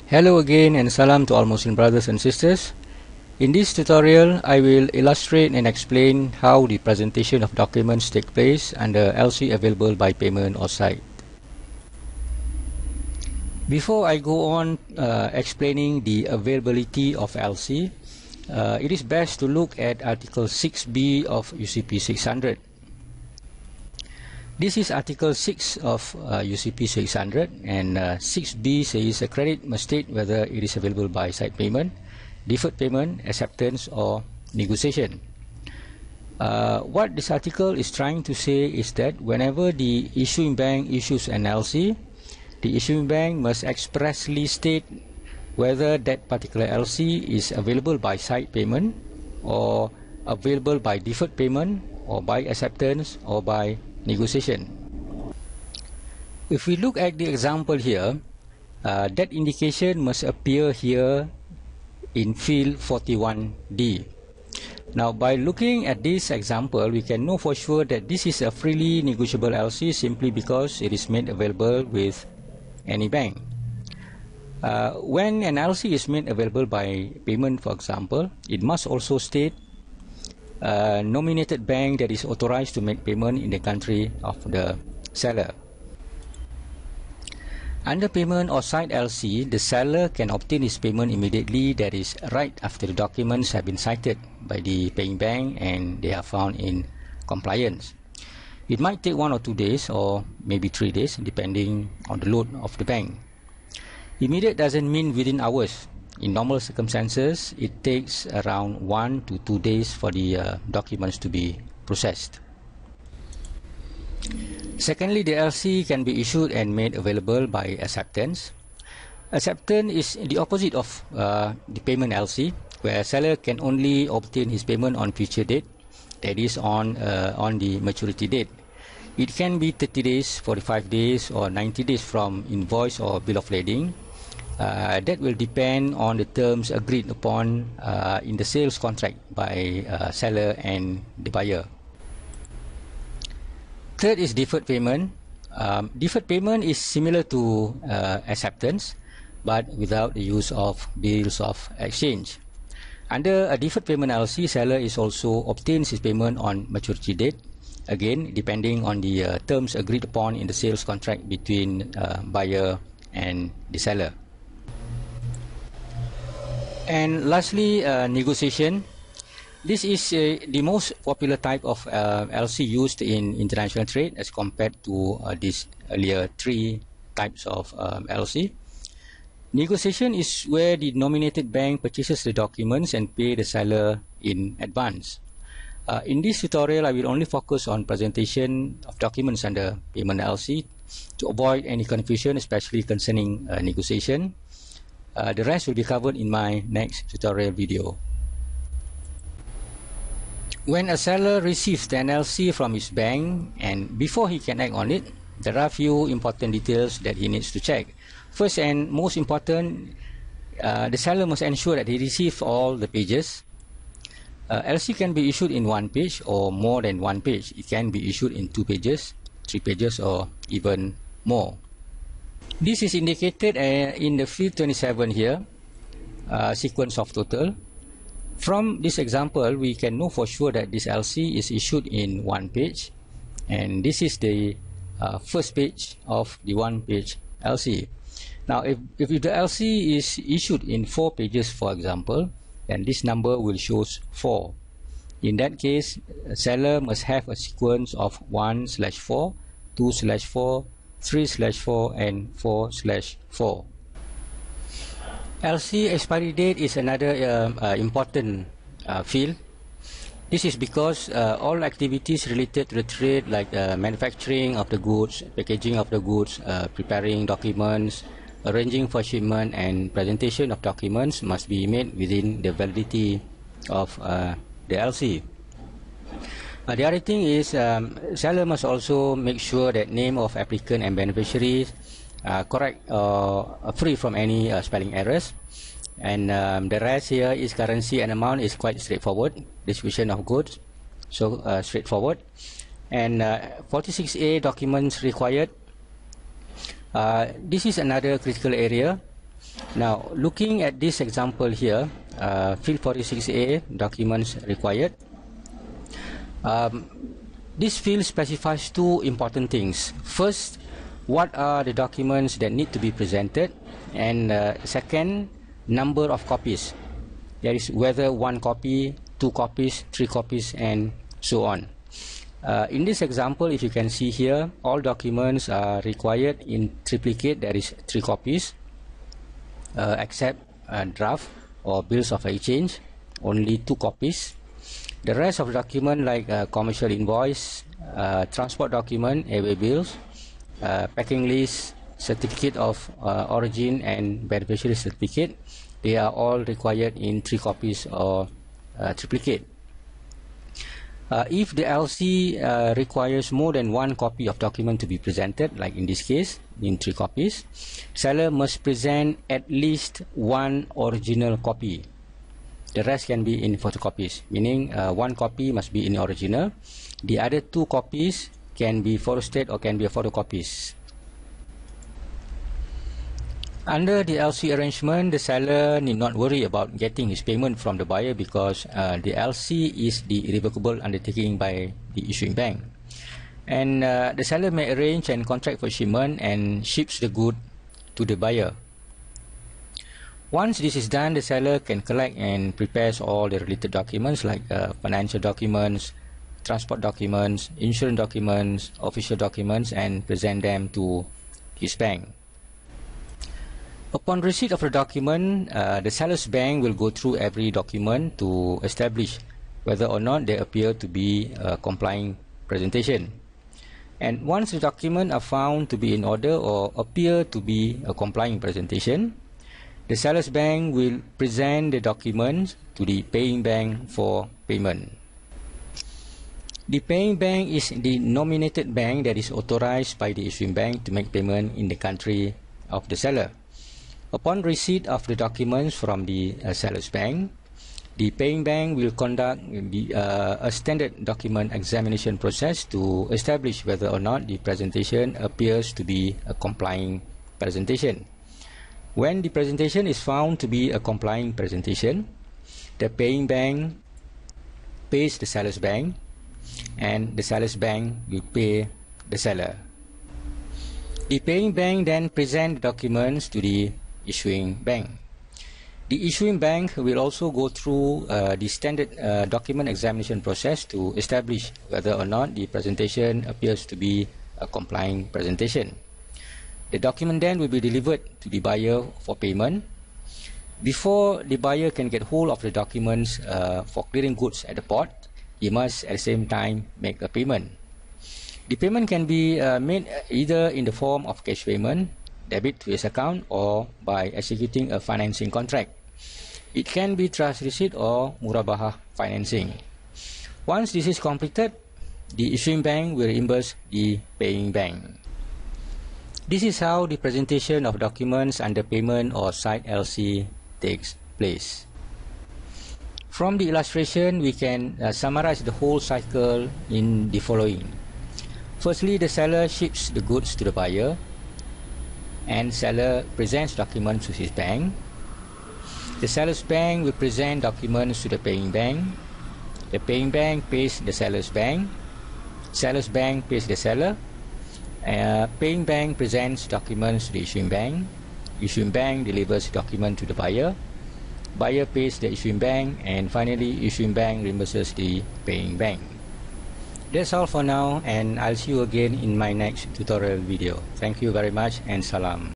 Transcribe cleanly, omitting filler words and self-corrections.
Hello again and salam to all Muslim brothers and sisters. In this tutorial, I will illustrate and explain how the presentation of documents take place under LC available by payment or site. Before I go on explaining the availability of LC, it is best to look at Article 6B of UCP 600. This is Article 6 of UCP 600, and 6B says a credit must state whether it is available by site payment, deferred payment, acceptance, or negotiation. What this article is trying to say is that whenever the issuing bank issues an LC, the issuing bank must expressly state whether that particular LC is available by site payment, or available by deferred payment, or by acceptance, or by negotiation. If we look at the example here, that indication must appear here in field 41D. Now, by looking at this example, we can know for sure that this is a freely negotiable LC simply because it is made available with any bank. When an LC is made available by payment, for example, it must also state a nominated bank that is authorized to make payment in the country of the seller. Under payment or site LC, the seller can obtain his payment immediately, that is, right after the documents have been cited by the paying bank and they are found in compliance. It might take 1 or 2 days, or maybe 3 days, depending on the load of the bank. Immediate doesn't mean within hours. In normal circumstances, it takes around 1 to 2 days for the documents to be processed. Secondly, the LC can be issued and made available by acceptance. Acceptance is the opposite of the payment LC, where a seller can only obtain his payment on future date, that is on the maturity date. It can be 30 days, 45 days, or 90 days from invoice or bill of lading. That will depend on the terms agreed upon in the sales contract by seller and the buyer. Third is deferred payment. Deferred payment is similar to acceptance, but without the use of bills of exchange. Under a deferred payment LC, seller is also obtains his payment on maturity date, again depending on the terms agreed upon in the sales contract between buyer and the seller. And lastly, negotiation. This is the most popular type of LC used in international trade as compared to these earlier 3 types of LC. Negotiation is where the nominated bank purchases the documents and pay the seller in advance. In this tutorial, I will only focus on presentation of documents under payment LC to avoid any confusion, especially concerning negotiation. The rest will be covered in my next tutorial video. When a seller receives the LC from his bank, and before he can act on it, there are few important details that he needs to check. First and most important, the seller must ensure that he receives all the pages. LC can be issued in 1 page or more than 1 page. It can be issued in 2 pages, 3 pages, or even more. This is indicated in the field 27 here, sequence of total. From this example, we can know for sure that this LC is issued in 1 page, and this is the first page of the 1 page LC. Now, if the LC is issued in 4 pages, for example, then this number will show 4. In that case, a seller must have a sequence of 1/4, 2/4, 3/4, and 4/4. LC expiry date is another important field. This is because all activities related to the trade, like manufacturing of the goods, packaging of the goods, preparing documents, arranging for shipment, and presentation of documents must be made within the validity of the LC. The other thing is, seller must also make sure that name of applicant and beneficiaries are correct or free from any spelling errors. And the rest here is currency and amount is quite straightforward. Distribution of goods, so straightforward. And 46A documents required. This is another critical area. Now, looking at this example here, field 46A, documents required. This field specifies two important things. First, what are the documents that need to be presented, and second, number of copies. That is, whether 1 copy, 2 copies, 3 copies, and so on. In this example, if you can see here, all documents are required in triplicate, that is 3 copies, except draft or bills of exchange, only 2 copies. The rest of the document like commercial invoice, transport document, airway bills, packing list, certificate of origin and beneficiary certificate, they are all required in 3 copies or triplicate. If the LC requires more than 1 copy of document to be presented, like in this case, in 3 copies, seller must present at least 1 original copy. The rest can be in photocopies, meaning 1 copy must be in original. The other 2 copies can be photostat or can be photocopies. Under the LC arrangement, the seller need not worry about getting his payment from the buyer because the LC is the irrevocable undertaking by the issuing bank. And the seller may arrange and contract for shipment and ships the good to the buyer. Once this is done, the seller can collect and prepares all the related documents like financial documents, transport documents, insurance documents, official documents, and present them to his bank. Upon receipt of the document, the seller's bank will go through every document to establish whether or not they appear to be a complying presentation. And once the documents are found to be in order or appear to be a complying presentation, the seller's bank will present the documents to the paying bank for payment. The paying bank is the nominated bank that is authorized by the issuing bank to make payment in the country of the seller. Upon receipt of the documents from the seller's bank, the paying bank will conduct a standard document examination process to establish whether or not the presentation appears to be a complying presentation. When the presentation is found to be a complying presentation, the paying bank pays the seller's bank, and the seller's bank will pay the seller. The paying bank then presents the documents to the issuing bank. The issuing bank will also go through the standard document examination process to establish whether or not the presentation appears to be a complying presentation. The document then will be delivered to the buyer for payment. Before the buyer can get hold of the documents for clearing goods at the port, he must at the same time make a payment. The payment can be made either in the form of cash payment, debit to his account, or by executing a financing contract. It can be trust receipt or murabahah financing. Once this is completed, the issuing bank will reimburse the paying bank. This is how the presentation of documents under payment or side LC takes place. From the illustration, we can summarize the whole cycle in the following. Firstly, the seller ships the goods to the buyer, and seller presents documents to his bank. The seller's bank will present documents to the paying bank. The paying bank pays the seller's bank. Seller's bank pays the seller. Paying bank presents documents to the issuing bank. Issuing bank delivers document to the buyer. Buyer pays the issuing bank, and finally issuing bank reimburses the paying bank. That's all for now, and I'll see you again in my next tutorial video. Thank you very much, and salam.